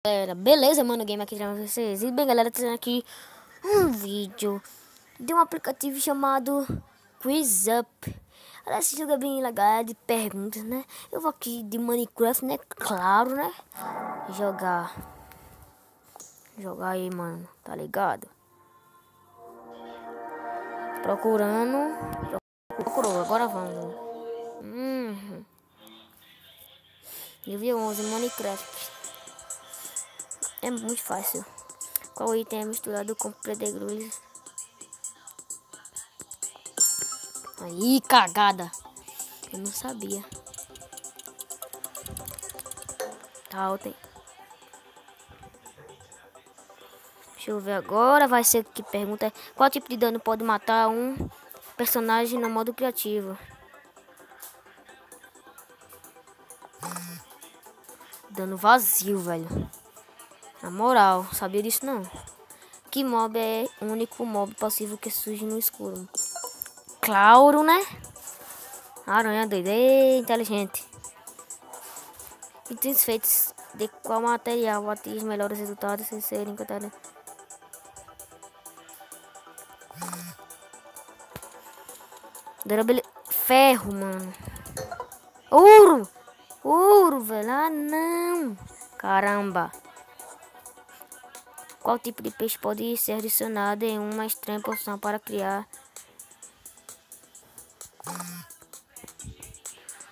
Galera, beleza, mano? Game aqui pra vocês. E bem, galera, trazendo aqui um vídeo de um aplicativo chamado QuizUp. Esse jogo é bem legal, é de perguntas, né? Eu vou aqui de Minecraft, né? Claro, né? Jogar aí, mano, tá ligado? Procurou, agora vamos. Nível 11, Minecraft. É muito fácil. Qual item é misturado com pedregulhos? Aí, cagada. Eu não sabia. Tá, tem. Deixa eu ver agora. Vai ser que pergunta. Qual tipo de dano pode matar um personagem no modo criativo? Dano vazio, velho. Na moral, sabia disso não. Que mob é o único mob passivo que surge no escuro? Claro, né? Aranha doida, inteligente. Itens feitos de qual material atinge melhores resultados sem serem encantados? Durabilidade. Ferro, mano. Ouro! Ouro, velho. Ah, não. Caramba. Qual tipo de peixe pode ser adicionado em uma estranha poção para criar?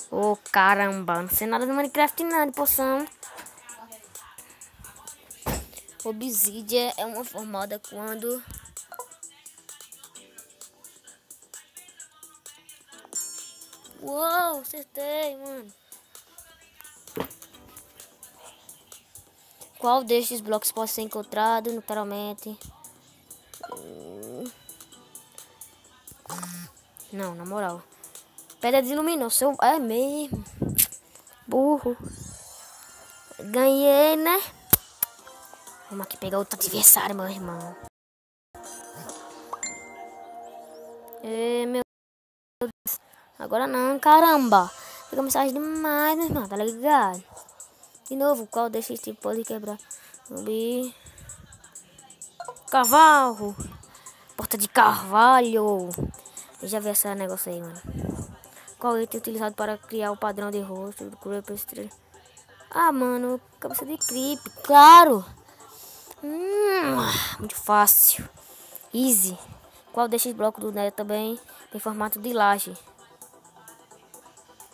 Oh, caramba. Não sei nada do Minecraft, não, de poção. Obsidian é uma formada quando... Uou, acertei, mano. Qual destes blocos pode ser encontrado naturalmente? Não, na moral. Pedra de iluminação. É mesmo. Burro. Ganhei, né? Vamos aqui pegar outro adversário, meu irmão. Meu Deus. Agora não, caramba. Pega mensagem demais, meu irmão. Tá ligado? De novo, qual desses tipos pode quebrar? Zumbi. Cavalo. Porta de carvalho. Eu já vi esse negócio aí, mano. Qual item utilizado para criar o padrão de rosto do Creeper Estrela? Ah, mano, cabeça de creep, claro. Muito fácil. Easy. Qual desses blocos do Nether também tem formato de laje?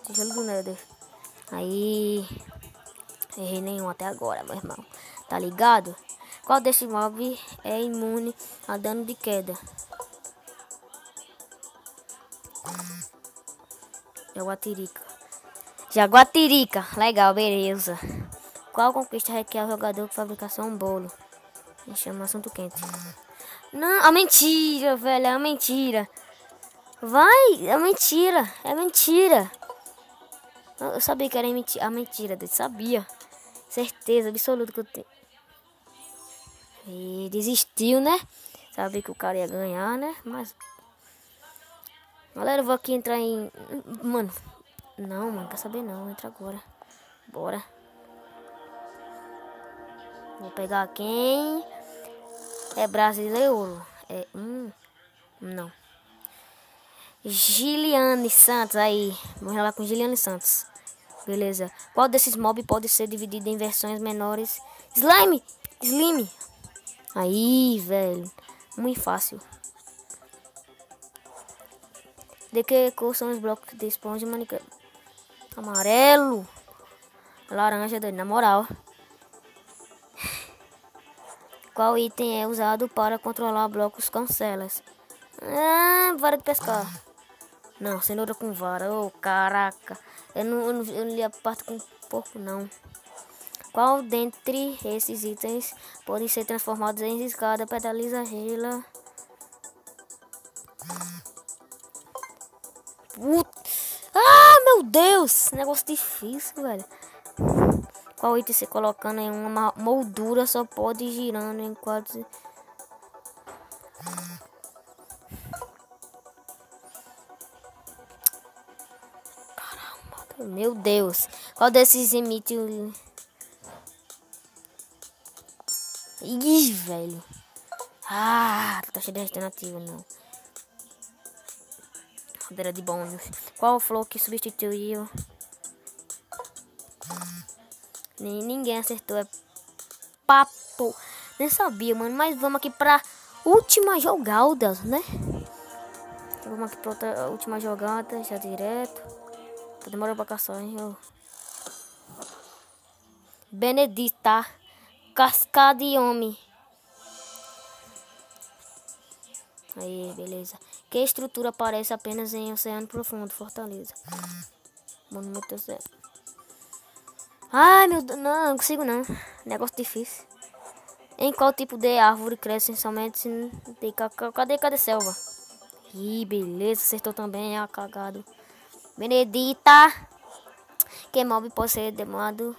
Tijolo do Nether. Aí. Errei nenhum até agora, meu irmão. Tá ligado? Qual desses mobs é imune a dano de queda? Jaguatirica. Legal, beleza. Qual conquista requer o jogador para fabricação um bolo? Me chama assunto quente. Não, a mentira, velho. É a mentira. Vai, é mentira. É mentira. Eu sabia que era a mentira dele. Sabia. Certeza absoluta que eu tenho. E desistiu, né? Sabia que o cara ia ganhar, né? Mas... Galera, eu vou aqui entrar em... Mano. Não, mano. Quer saber não. Entra agora. Bora. Vou pegar quem... É brasileiro. É... Não. Giliane Santos. Aí. Vamos lá com Giliane Santos. Beleza. Qual desses mobs pode ser dividido em versões menores? Slime! Slime! Aí, velho. Muito fácil. De que cor são os blocos de esponja Minecraft? Amarelo. Laranja, na moral. Qual item é usado para controlar blocos com celas? Vara de pescar. Não, cenoura com vara. Oh, caraca. Eu não li a parte com porco, não. Qual dentre esses itens podem ser transformados em escada, pedaliza, gela? Meu Deus! Negócio difícil, velho. Qual item você colocando em uma moldura só pode ir girando em quadros? Caramba, meu Deus. Qual desses emite o... Ih, velho. Ah, tá cheio de alternativa, não. Rodeira de bônus. Qual flor que substituiu? Ninguém acertou. É papo. Nem sabia, mano. Mas vamos aqui pra última jogada, né? Vamos aqui pra outra última jogada. Já direto. Tá demorando pra caçar, hein? Benedita. Cascada de homem. Aí, beleza. Que estrutura aparece apenas em oceano profundo? Fortaleza. Monumento oceano. Ai, meu Deus. Não consigo não. Negócio difícil. Em qual tipo de árvore cresce somente de cadê selva? Ih, beleza. Acertou também. É cagado. Benedita. Que mob pode ser demorado?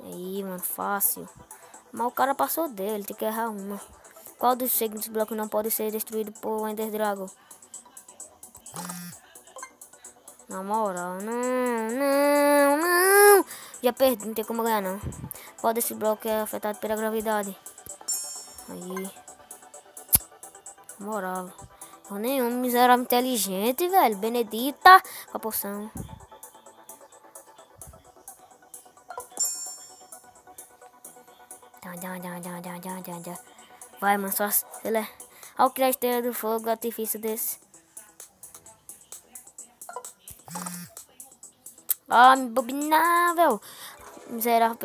Aí, mano. Fácil. Mas o cara passou dele. Tem que errar uma. Qual dos seguintes blocos não pode ser destruído por Ender Dragon? Na moral, não. Já perdi, não tem como ganhar, não. Qual desse bloco é afetado pela gravidade? Aí. Na moral. Eu nenhum miserável inteligente, velho. Benedita. Com a poção. Vai, mano, só ele é. Olha o que a estrela do fogo, artifício desse. Ah, me bobinável. Miserável,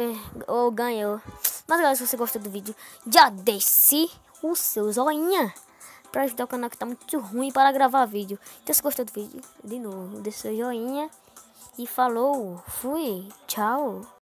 ganhou. Mas galera, se você gostou do vídeo, já deixe o seu joinha pra ajudar o canal que tá muito ruim para gravar vídeo. Então se gostou do vídeo, de novo, deixe seu joinha. E falou, fui, tchau.